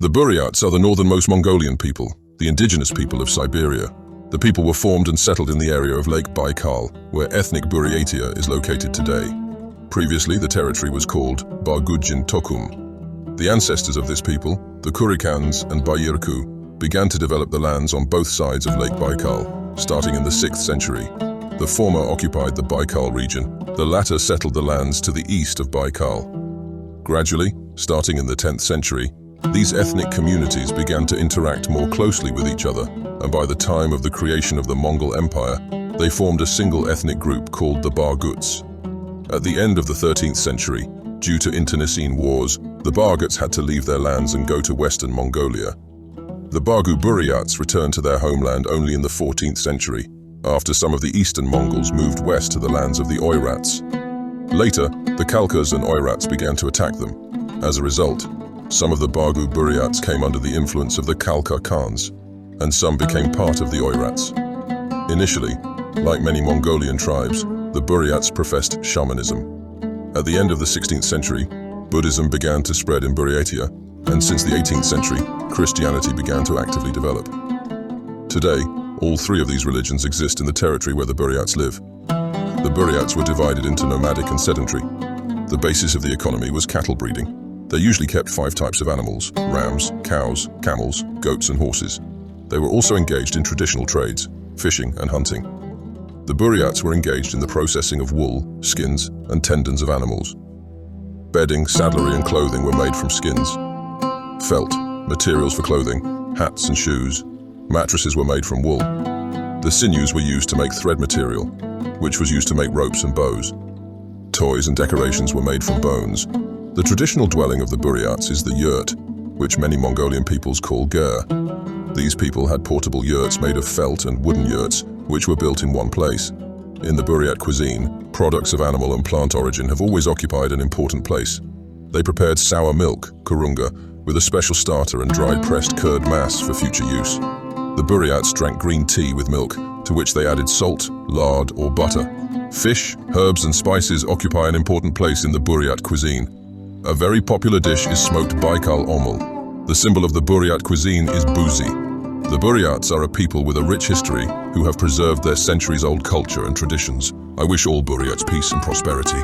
The Buryats are the northernmost Mongolian people, the indigenous people of Siberia. The people were formed and settled in the area of Lake Baikal, where ethnic Buryatia is located today. Previously, the territory was called Bargudzhin-Tokum. The ancestors of this people, the Kurykans and Bayyrku, began to develop the lands on both sides of Lake Baikal, starting in the 6th century. The former occupied the Baikal region, the latter settled the lands to the east of Baikal. Gradually, starting in the 10th century, these ethnic communities began to interact more closely with each other, and by the time of the creation of the Mongol Empire, they formed a single ethnic group called the Barguts. At the end of the 13th century, due to internecine wars, the Barguts had to leave their lands and go to Western Mongolia. The Bargu-Buryats returned to their homeland only in the 14th century, after some of the eastern Mongols moved west to the lands of the Oirats. Later, the Khalkhas and Oirats began to attack them. As a result, some of the Bargu-Buryats came under the influence of the Khalkha Khans, and some became part of the Oirats. Initially, like many Mongolian tribes, the Buryats professed shamanism. At the end of the 16th century, Buddhism began to spread in Buryatia, and since the 18th century, Christianity began to actively develop. Today, all three of these religions exist in the territory where the Buryats live. The Buryats were divided into nomadic and sedentary. The basis of the economy was cattle breeding. They usually kept 5 types of animals: rams, cows, camels, goats, and horses. They were also engaged in traditional trades, fishing and hunting. The Buryats were engaged in the processing of wool, skins, and tendons of animals. Bedding, saddlery, and clothing were made from skins. Felt, materials for clothing, hats and shoes. Mattresses were made from wool. The sinews were used to make thread material, which was used to make ropes and bows. Toys and decorations were made from bones. The traditional dwelling of the Buryats is the yurt, which many Mongolian peoples call ger. These people had portable yurts made of felt and wooden yurts, which were built in one place. In the Buryat cuisine, products of animal and plant origin have always occupied an important place. They prepared sour milk, kurunga, with a special starter and dried pressed curd mass for future use. The Buryats drank green tea with milk, to which they added salt, lard, or butter. Fish, herbs, and spices occupy an important place in the Buryat cuisine. A very popular dish is smoked Baikal omul. The symbol of the Buryat cuisine is buzi. The Buryats are a people with a rich history who have preserved their centuries-old culture and traditions. I wish all Buryats peace and prosperity.